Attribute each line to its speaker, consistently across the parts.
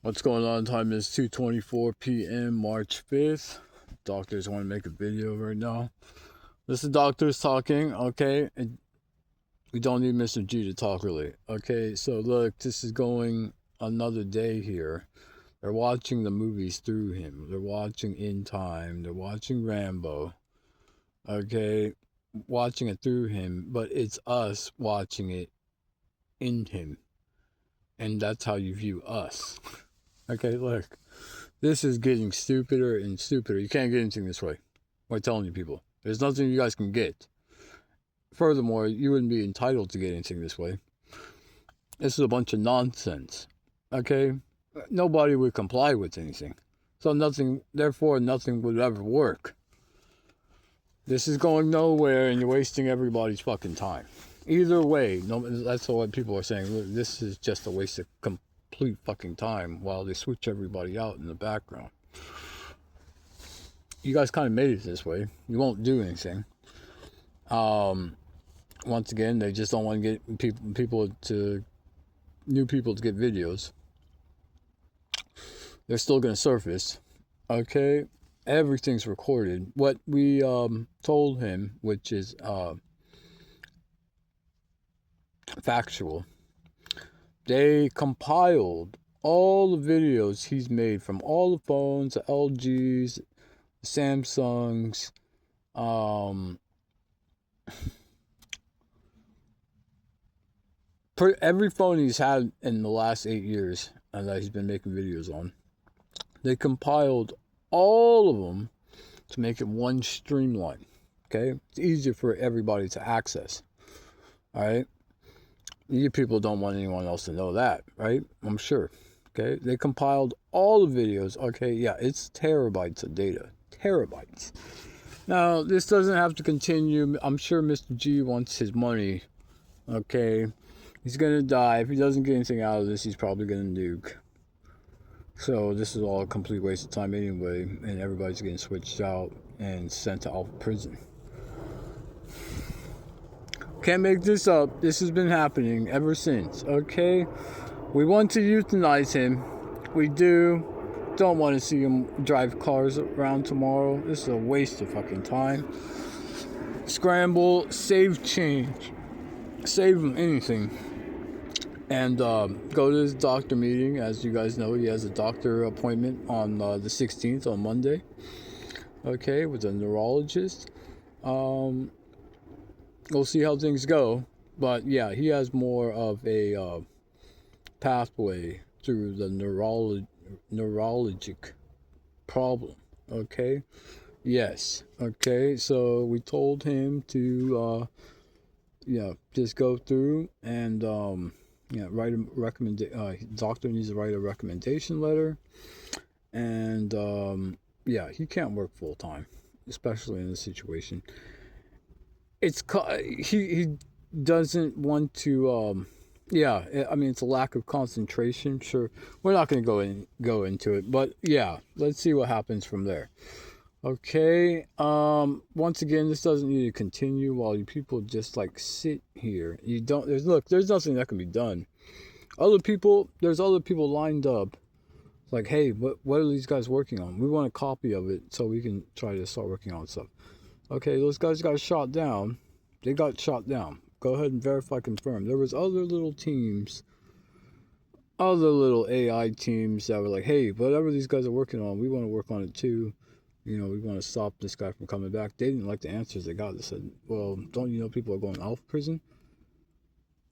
Speaker 1: What's going on? Time is 2:24 p.m. March 5th. Doctors want to make a video right now. This is doctors talking, okay? And we don't need Mr. G to talk really. Okay, so look, this is going another day here. They're watching the movies through him. They're watching In Time. They're watching Rambo. Okay, watching it through him, but it's us watching it in him. And that's how you view us. Okay, look. This is getting stupider and stupider. You can't get anything this way. I'm telling you people. There's nothing you guys can get. Furthermore, you wouldn't be entitled to get anything this way. This is a bunch of nonsense. Okay? Nobody would comply with anything. So therefore nothing would ever work. This is going nowhere and you're wasting everybody's fucking time. Either way, that's what people are saying. Look, this is just a waste of complete fucking time while they switch everybody out in the background. You guys kind of made it this way. You won't do anything. Once again, they just don't want to get new people to get videos. They're still going to surface. Okay? Everything's recorded. What we told him, which is factual, they compiled all the videos he's made from all the phones, the LGs, the Samsungs, every phone he's had in the last 8 years that he's been making videos on. They compiled all of them to make it one streamline. Okay? It's easier for everybody to access. Alright? You people don't want anyone else to know that, right? I'm sure. Okay? They compiled all the videos. Okay, yeah, it's terabytes of data. Terabytes. Now, this doesn't have to continue. I'm sure Mr. G wants his money. Okay? He's going to die. If he doesn't get anything out of this, he's probably going to nuke. So, this is all a complete waste of time anyway. And everybody's getting switched out and sent to Alpha Prison. Can't make this up. This has been happening ever since, okay? We want to euthanize him. We don't want to see him drive cars around tomorrow. This is a waste of fucking time. Scramble, save change. Save him anything. And go to his doctor meeting. As you guys know, he has a doctor appointment on the 16th, on Monday. Okay, with a neurologist. We'll see how things go, but yeah, he has more of a pathway through the neurologic problem. Okay, yes. Okay, so we told him to just go through and write a doctor needs to write a recommendation letter, and he can't work full time, especially in this situation. He doesn't want to it's a lack of concentration. Sure, we're not going to go into it, but yeah, let's see what happens from there. Okay, once again, this doesn't need to continue while you people just like sit here. There's nothing that can be done. There's other people lined up. It's like, hey, what are these guys working on? We want a copy of it so we can try to start working on stuff. Okay, those guys got shot down. They got shot down. Go ahead and verify, confirm. There was other little teams, other little AI teams that were like, hey, whatever these guys are working on, we want to work on it too. We want to stop this guy from coming back. They didn't like the answers they got. They said, well, don't you know people are going to Alpha Prison?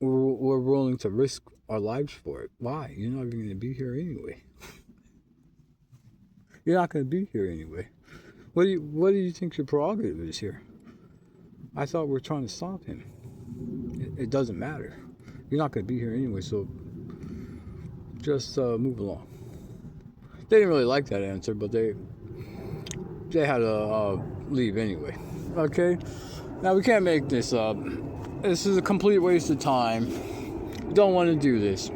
Speaker 1: We're willing to risk our lives for it. Why? You're not even going to be here anyway. You're not going to be here anyway. What do you think your prerogative is here? I thought we were trying to stop him. It doesn't matter. You're not going to be here anyway, so just move along. They didn't really like that answer, but they had to leave anyway. Okay? Now, we can't make this up. This is a complete waste of time. Don't want to do this.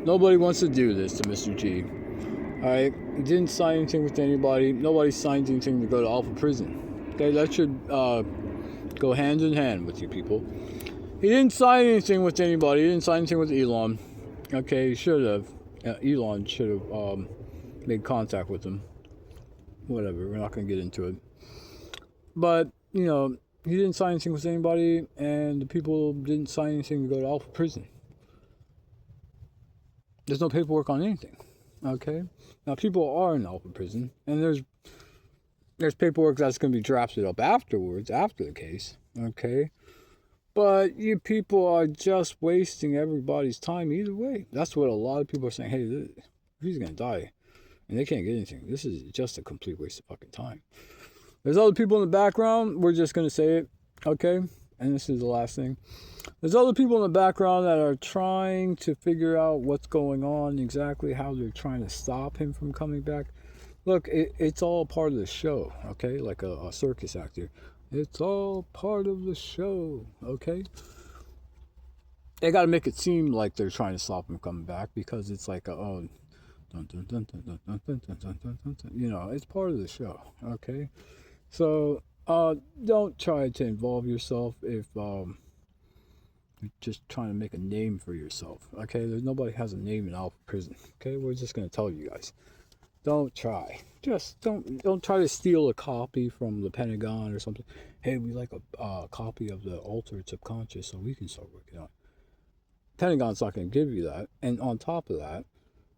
Speaker 1: Nobody wants to do this to Mr. G. Alright? He didn't sign anything with anybody. Nobody signed anything to go to Alpha Prison. Okay, that should go hand in hand with you people. He didn't sign anything with anybody. He didn't sign anything with Elon. Okay, he should have. Elon should have made contact with him. Whatever, we're not going to get into it. But, you know, he didn't sign anything with anybody, and the people didn't sign anything to go to Alpha prison. There's no paperwork on anything. Okay? Now, people are in Alpha prison, and there's paperwork that's going to be drafted up afterwards, after the case. Okay? But you people are just wasting everybody's time either way. That's what a lot of people are saying. Hey, he's going to die, and they can't get anything. This is just a complete waste of fucking time. There's other people in the background. We're just going to say it. Okay? And this is the last thing. There's other people in the background that are trying to figure out what's going on, exactly how they're trying to stop him from coming back. Look, it's all part of the show, okay? Like a circus actor. It's all part of the show, okay? They got to make it seem like they're trying to stop him coming back because it's like, you know, it's part of the show, okay? So, don't try to involve yourself if you're just trying to make a name for yourself. Okay, nobody has a name in Alpha prison. Okay, we're just gonna tell you guys, don't try. Just don't try to steal a copy from the Pentagon or something. Hey, we like a copy of the Altered Subconscious so we can start working on it. Pentagon's not gonna give you that. And on top of that,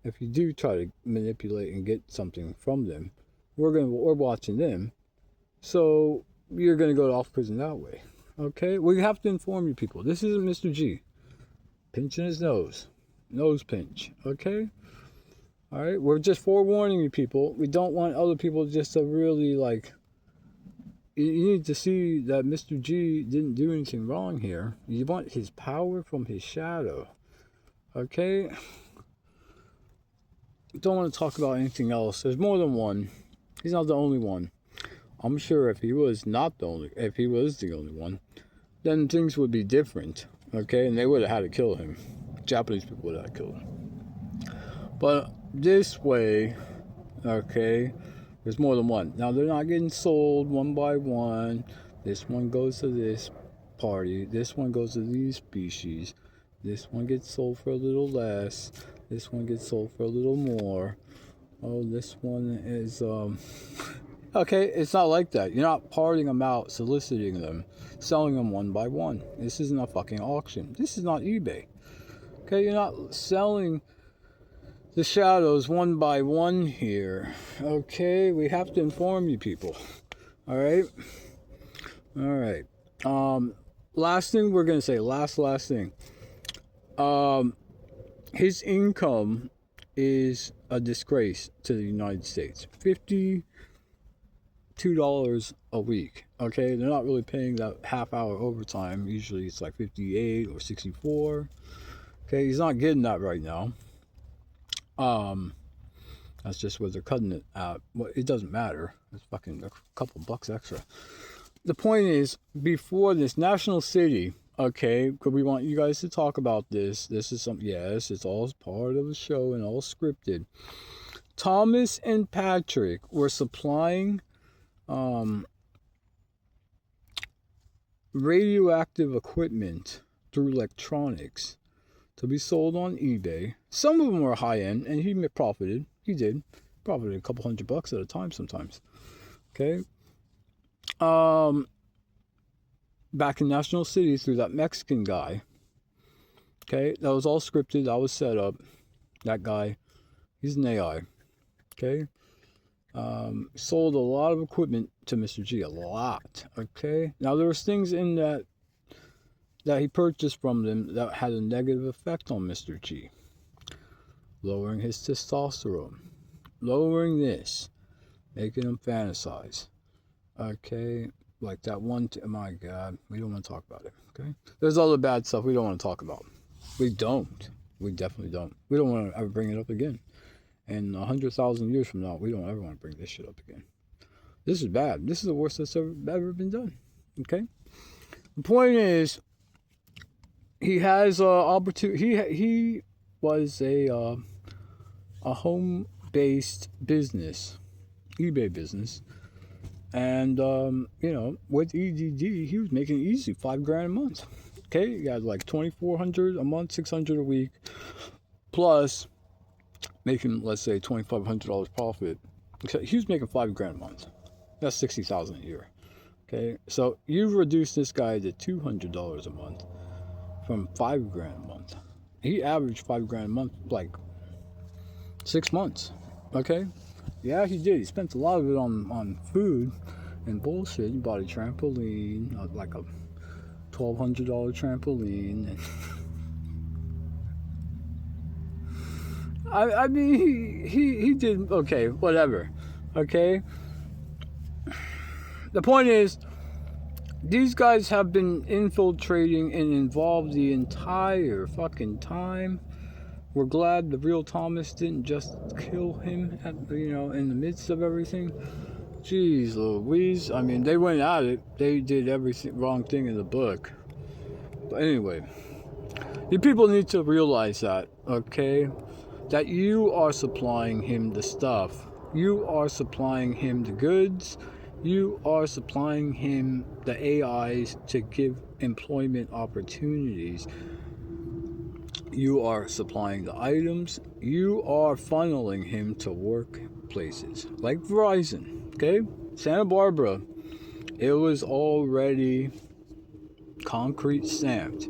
Speaker 1: if you do try to manipulate and get something from them, we're watching them. So you're going to go to Alpha prison that way. Okay? We have to inform you people. This isn't Mr. G pinching his nose. Nose pinch. Okay? Alright? We're just forewarning you people. We don't want other people just to really like... You need to see that Mr. G didn't do anything wrong here. You want his power from his shadow. Okay? Don't want to talk about anything else. There's more than one. He's not the only one. I'm sure if he was the only one, then things would be different, okay? And they would have had to kill him. Japanese people would have killed him. But this way, okay, there's more than one. Now, they're not getting sold one by one. This one goes to this party. This one goes to these species. This one gets sold for a little less. This one gets sold for a little more. Oh, this one is, okay, it's not like that. You're not parting them out, soliciting them, selling them one by one. This isn't a fucking auction. This is not eBay. Okay, you're not selling the shadows one by one here. Okay, we have to inform you people. All right? All right. Last thing we're going to say, last thing. His income is a disgrace to the United States. $52 a week. Okay, they're not really paying that half-hour overtime. Usually it's like 58 or 64. Okay, he's not getting that right now. That's just what they're cutting it at. Well, it doesn't matter. It's fucking a couple bucks extra. The point is, before this, National City, okay, because we want you guys to talk about this. This is something, yes, it's all part of the show and all scripted. Thomas and Patrick were supplying radioactive equipment through electronics to be sold on eBay. Some of them were high end, and he profited. He did. Profited a couple $100 at a time sometimes. Okay. Back in National City through that Mexican guy. Okay, that was all scripted. That was set up. That guy, he's an AI. Okay. Sold a lot of equipment to Mr. G. A lot. Okay. Now there was things in that he purchased from them that had a negative effect on Mr. G. Lowering his testosterone. Lowering this. Making him fantasize. Okay. Like that one, my God, we don't want to talk about it, okay? There's other bad stuff we don't want to talk about. We don't. We definitely don't. We don't want to ever bring it up again. And 100,000 years from now, we don't ever want to bring this shit up again. This is bad. This is the worst that's ever been done, okay? The point is, he has opportunity. He was a home-based business, eBay business. And, you know, with EDD, he was making easy $5,000 a month. Okay, he had like $2,400 a month, $600 a week. Plus, making, let's say, $2,500 profit. He was making $5,000 a month. That's $60,000 a year. Okay, so you reduce this guy to $200 a month from $5,000 a month. He averaged $5,000 a month, like 6 months. Okay, yeah, he did. He spent a lot of it on food and bullshit. He bought a trampoline, like a $1,200 trampoline. And I mean, he did okay, whatever. Okay. The point is, these guys have been infiltrating and involved the entire fucking time. We're glad the real Thomas didn't just kill him at, in the midst of everything. Jeez Louise. I mean, they went at it. They did everything wrong thing in the book. But anyway, you people need to realize that, okay? That you are supplying him the stuff. You are supplying him the goods. You are supplying him the AIs to give employment opportunities. You are supplying the items. You are funneling him to workplaces like Verizon. Okay? Santa Barbara, it was already concrete stamped.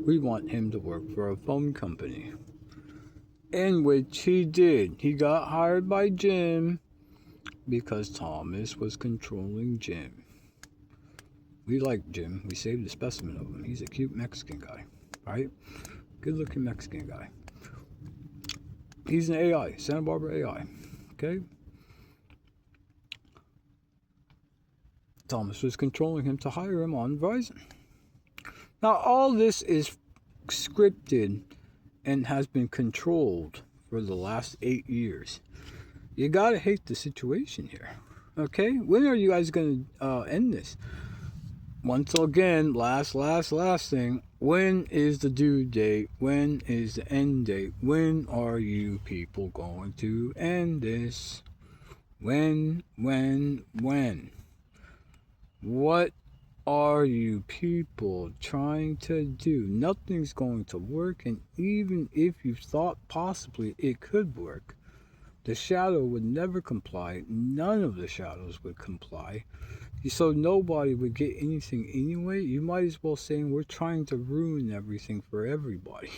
Speaker 1: We want him to work for a phone company. In which he did. He got hired by Jim because Thomas was controlling Jim. We like Jim. We saved a specimen of him. He's a cute Mexican guy, right? Good looking Mexican guy. He's an AI, Santa Barbara AI. Okay? Thomas was controlling him to hire him on Verizon. Now, all this is scripted and has been controlled for the last 8 years. You gotta hate the situation here. Okay? When are you guys gonna end this? Once again, last thing. When is the due date? When is the end date? When are you people going to end this? When? What are you people trying to do? Nothing's going to work, and even if you thought possibly it could work, the shadow would never comply. None of the shadows would comply. So nobody would get anything anyway. You might as well say we're trying to ruin everything for everybody.